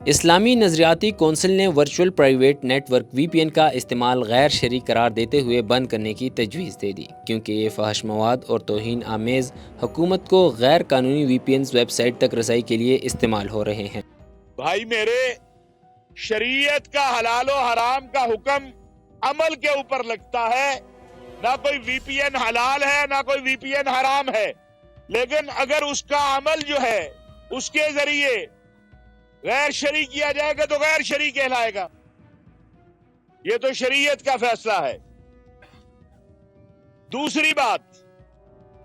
اسلامی نظریاتی کونسل نے virtual private network V P N کا استعمال غیر شرعی قرار دیتے ہوئے بند کرنے کی تجویز دے دی، کیونکہ یہ فحش مواد اور توہین آمیز حکومت کو غیر قانونی وی پی اینز ویب سائٹ تک رسائی کے لیے استعمال ہو رہے ہیں۔ بھائی میرے، شریعت کا حلال و حرام کا حکم عمل کے اوپر لگتا ہے، نہ کوئی وی پی این حلال ہے نہ کوئی وی پی این حرام ہے، لیکن اگر اس کا عمل جو ہے اس کے ذریعے غیر شرعی کیا جائے گا تو غیر شرعی کہلائے گا۔ یہ تو شریعت کا فیصلہ ہے۔ دوسری بات،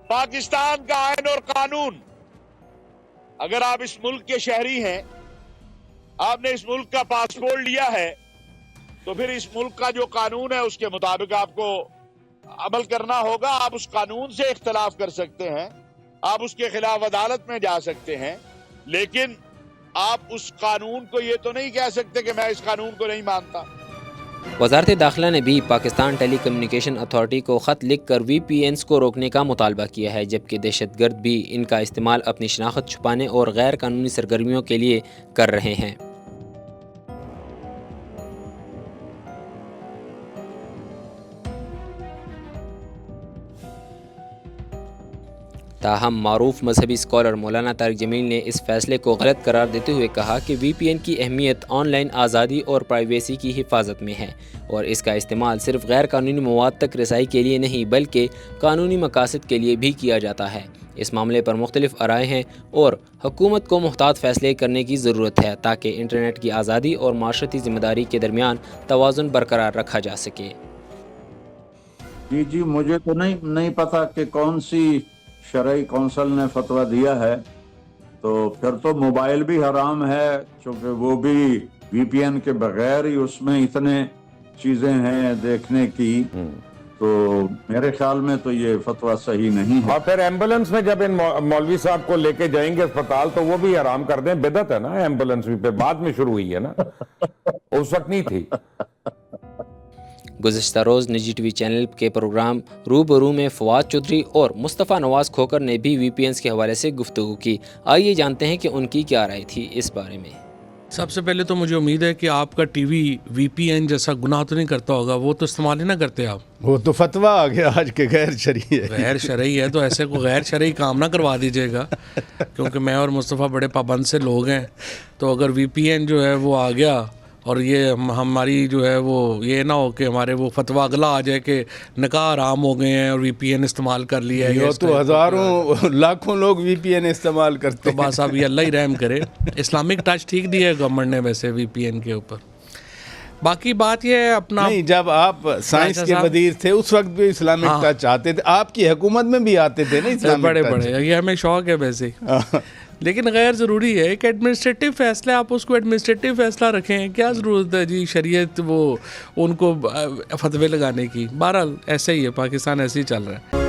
پاکستان کا آئین اور قانون، اگر آپ اس ملک کے شہری ہیں، آپ نے اس ملک کا پاسپورٹ لیا ہے، تو پھر اس ملک کا جو قانون ہے اس کے مطابق آپ کو عمل کرنا ہوگا۔ آپ اس قانون سے اختلاف کر سکتے ہیں، آپ اس کے خلاف عدالت میں جا سکتے ہیں، لیکن آپ اس قانون کو یہ تو نہیں کہہ سکتے کہ میں اس قانون کو نہیں مانتا۔ وزارت داخلہ نے بھی پاکستان ٹیلی کمیونیکیشن اتھارٹی کو خط لکھ کر وی پی اینز کو روکنے کا مطالبہ کیا ہے، جبکہ دہشت گرد بھی ان کا استعمال اپنی شناخت چھپانے اور غیر قانونی سرگرمیوں کے لیے کر رہے ہیں۔ تاہم معروف مذہبی اسکالر مولانا طارق جمیل نے اس فیصلے کو غلط قرار دیتے ہوئے کہا کہ وی پی این کی اہمیت آن لائن آزادی اور پرائیویسی کی حفاظت میں ہے، اور اس کا استعمال صرف غیر قانونی مواد تک رسائی کے لیے نہیں بلکہ قانونی مقاصد کے لیے بھی کیا جاتا ہے۔ اس معاملے پر مختلف آرائیں ہیں اور حکومت کو محتاط فیصلے کرنے کی ضرورت ہے تاکہ انٹرنیٹ کی آزادی اور معاشرتی ذمہ داری کے درمیان توازن برقرار رکھا جا سکے۔ جی مجھے تو نہیں پتا کہ کون سی شرعی کونسل نے فتویٰ دیا ہے، تو پھر تو موبائل بھی حرام ہے، چونکہ وہ بھی وی پی این کے بغیر ہی اس میں اتنے چیزیں ہیں دیکھنے کی، تو میرے خیال میں تو یہ فتویٰ صحیح نہیں ہے۔ اور پھر ایمبولنس میں جب ان مولوی صاحب کو لے کے جائیں گے اسپتال تو وہ بھی حرام کر دیں، بدعت ہے نا، ایمبولنس بھی پہ بعد میں شروع ہوئی ہے نا، اس وقت نہیں تھی۔ گزشتہ روز نجی ٹی وی چینل کے پروگرام روبرو میں فواد چودھری اور مصطفیٰ نواز کھوکر نے بھی وی پی اینز کے حوالے سے گفتگو کی۔ آئیے جانتے ہیں کہ ان کی کیا رائے تھی اس بارے میں۔ سب سے پہلے تو مجھے امید ہے کہ آپ کا ٹی وی پی این جیسا گناہ تو نہیں کرتا ہوگا، وہ تو استعمال ہی نہ کرتے آپ۔ وہ تو فتویٰ آ گیا آج کے غیر شرعی ہے۔ غیر شرعی ہے تو ایسے کو غیر شرعی کام نہ کروا دیجیے گا، کیونکہ میں اور مصطفیٰ بڑے پابند سے لوگ ہیں، تو اگر وی پی این جو ہے وہ آ گیا اور یہ ہماری جو ہے وہ یہ نہ ہو کہ ہمارے وہ فتویٰ اگلا آ جائے کہ نکاح حرام ہو گئے ہیں اور وی پی این استعمال کر لیا ہے۔ یہ تو ہزاروں لاکھوں لوگ وی پی این استعمال کرتے تو بس اب یہ اللہ ہی رحم کرے۔ اسلامک ٹچ ٹھیک دیا ہے گورنمنٹ نے ویسے وی پی این کے اوپر۔ باقی بات یہ ہے اپنا، نہیں، جب آپ سائنس کے وزیر تھے اس وقت بھی اسلامک ٹچ آتے تھے، آپ کی حکومت میں بھی آتے تھے نا اسلامک ٹچ۔ بڑے یہ ہمیں شوق ہے ویسے، لیکن غیر ضروری ہے ایک ایڈمنسٹریٹو فیصلہ، آپ اس کو ایڈمنسٹریٹو فیصلہ رکھیں، کیا ضرورت ہے جی شریعت وہ ان کو فتوے لگانے کی۔ بہرحال ایسے ہی ہے، پاکستان ایسے ہی چل رہا ہے۔